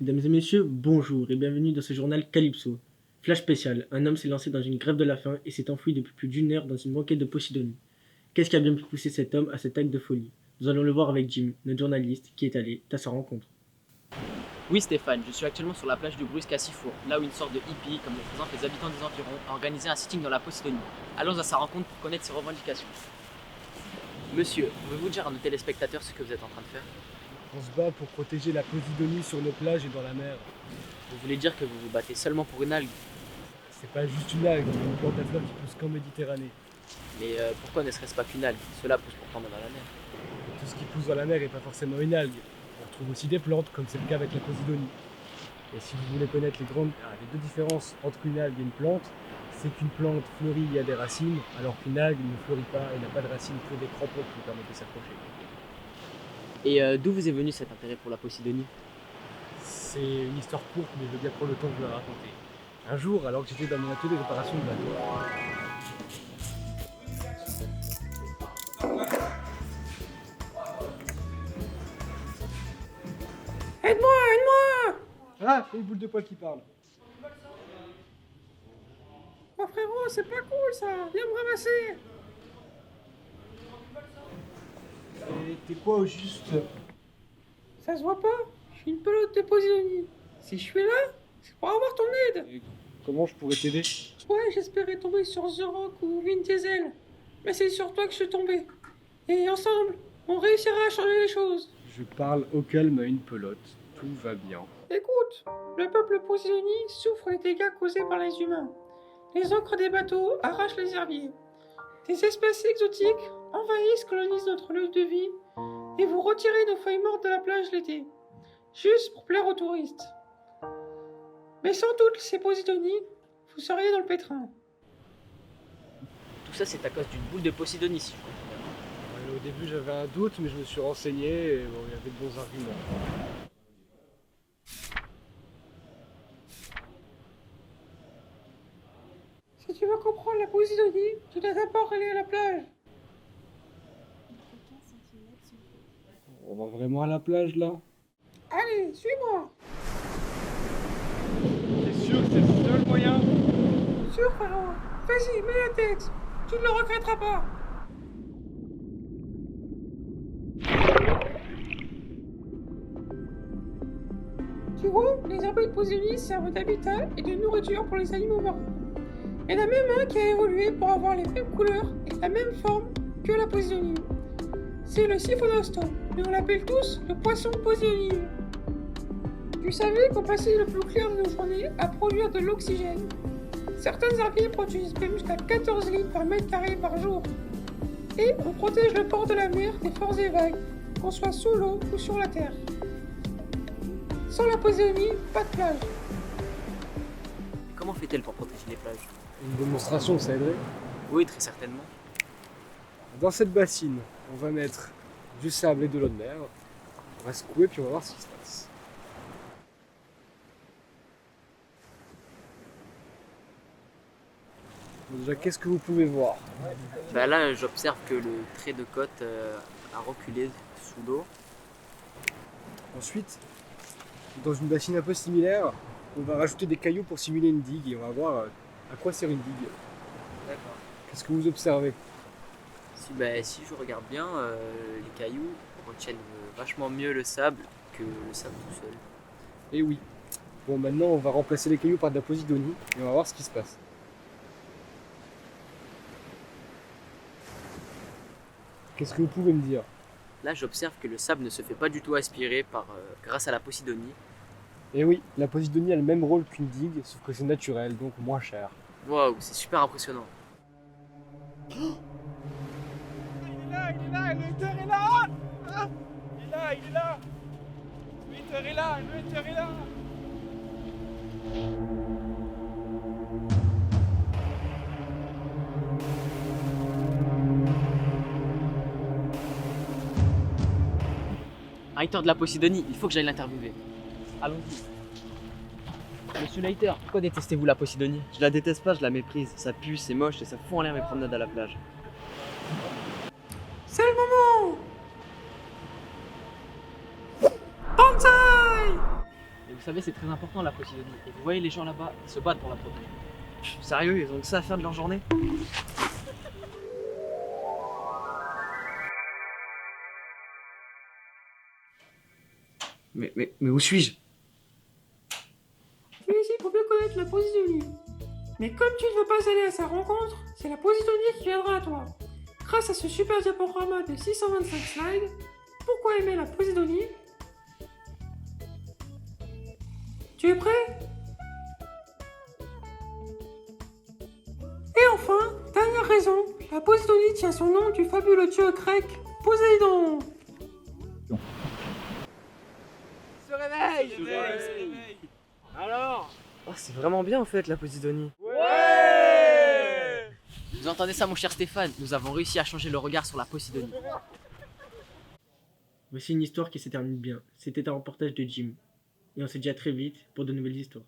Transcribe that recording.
Mesdames et messieurs, bonjour et bienvenue dans ce journal Calypso. Flash spécial, un homme s'est lancé dans une grève de la faim et s'est enfui depuis plus d'une heure dans une banquette de Posidonie. Qu'est-ce qui a bien pu pousser cet homme à cet acte de folie? Nous allons le voir avec Jim, notre journaliste, qui est allé à sa rencontre. Oui Stéphane, je suis actuellement sur la plage du Brusque à Sifour, là où une sorte de hippie, comme le présentent les habitants des environs, a organisé un sitting dans la Posidonie. Allons à sa rencontre pour connaître ses revendications. Monsieur, pouvez-vous dire à nos téléspectateurs ce que vous êtes en train de faire? On se bat pour protéger la Posidonie sur nos plages et dans la mer. Vous voulez dire que vous vous battez seulement pour une algue? C'est pas juste une algue, c'est une plante à fleurs qui pousse qu'en Méditerranée. Mais pourquoi ne serait-ce pas qu'une algue? Cela pousse pourtant dans la mer. Tout ce qui pousse dans la mer n'est pas forcément une algue. On retrouve aussi des plantes, comme c'est le cas avec la Posidonie. Et si vous voulez connaître les deux différences entre une algue et une plante, c'est qu'une plante fleurit, il y a des racines, alors qu'une algue ne fleurit pas et n'a pas de racines que des crampons qui lui permettent de s'accrocher. Et d'où vous est venu cet intérêt pour la Posidonie? C'est une histoire courte, mais je veux bien prendre le temps de vous la raconter. Un jour, alors que j'étais dans mon atelier de réparation de bateau, Aide-moi! ah, c'est une boule de poil qui parle. Oh frérot, c'est pas cool ça! Viens me ramasser! Et t'es quoi au juste? Ça se voit pas? Je suis une pelote de Posidonie. Si je suis là, c'est pour avoir ton aide! Et comment je pourrais t'aider? Ouais, j'espérais tomber sur The Rock ou Vin Diesel. Mais c'est sur toi que je suis tombé. Et ensemble, on réussira à changer les choses. Je parle au calme à une pelote, tout va bien. Écoute, le peuple Posidonie souffre des dégâts causés par les humains. Les ancres des bateaux arrachent les herbiers. Des espèces exotiques envahissent, colonisent notre lieu de vie et vous retirez nos feuilles mortes de la plage l'été, juste pour plaire aux touristes. Mais sans doute ces Posidonies, vous seriez dans le pétrin. Tout ça c'est à cause d'une boule de Posidonie, si je comprends bien. Au début j'avais un doute, mais je me suis renseigné et bon, il y avait de bons arguments. Si tu veux comprendre la Posidonie, tu dois d'abord aller à la plage. On va vraiment à la plage là? Allez, suis-moi. T'es sûr que c'est le seul moyen? Sûr, frérot. Vas-y, mets la tête. Tu ne le regretteras pas. Tu vois, les herbiers de Posidonie servent d'habitat et de nourriture pour les animaux marins. Il y en a même un qui a évolué pour avoir les mêmes couleurs et la même forme que la Posidonie. C'est le Siphonostom, mais on l'appelle tous le poisson Posidonie. Tu savais qu'on passait le plus clair de nos journées à produire de l'oxygène? Certains herbiers produisent même jusqu'à 14 litres par mètre carré par jour. Et on protège le port de la mer des forts et vagues, qu'on soit sous l'eau ou sur la terre. Sans la Posidonie, pas de plage. Comment fait-elle pour protéger les plages? Une démonstration, ça aiderait. Oui, très certainement. Dans cette bassine, on va mettre du sable et de l'eau de mer. On va secouer puis on va voir ce qui se passe. Bon, déjà, qu'est-ce que vous pouvez voir? Bah là j'observe que le trait de côte a reculé sous l'eau. Ensuite, dans une bassine un peu similaire, on va rajouter des cailloux pour simuler une digue et on va voir à quoi sert une digue. D'accord. Qu'est-ce que vous observez? Si je regarde bien, les cailloux retiennent vachement mieux le sable que le sable tout seul. Eh oui. Bon, maintenant on va remplacer les cailloux par de la Posidonie et on va voir ce qui se passe. Qu'est-ce que vous pouvez me dire? Là j'observe que le sable ne se fait pas du tout aspirer grâce à la Posidonie. Eh oui, la Posidonie a le même rôle qu'une digue, sauf que c'est naturel, donc moins cher. Waouh, c'est super impressionnant. Il est là, le hunter est là! Ah, il est là! Le hunter est là, le hunter est là! Un hater de la Posidonie, il faut que j'aille l'interviewer. Allons-y. Monsieur Leiter, pourquoi détestez-vous la Posidonie? Je la déteste pas, je la méprise. Ça pue, c'est moche et ça fout en l'air mes promenades à la plage. C'est le moment! Banzai! Et vous savez, c'est très important la Posidonie. Et vous voyez les gens là-bas, ils se battent pour la protéger. Sérieux, ils ont que ça à faire de leur journée? Mais où suis-je? Tu es ici pour mieux connaître la Posidonie. Mais comme tu ne veux pas aller à sa rencontre, c'est la Posidonie qui viendra à toi. Grâce à ce super diaporama de 625 slides, pourquoi aimer la Posidonie? Tu es prêt? Et enfin, dernière raison, la Posidonie tient son nom du fabuleux dieu grec Poséidon. Se réveille! Alors? Oh, c'est vraiment bien en fait la Posidonie. Vous entendez ça, mon cher Stéphane? Nous avons réussi à changer le regard sur la Posidonie. Voici une histoire qui se termine bien. C'était un reportage de Jim. Et on se dit à très vite pour de nouvelles histoires.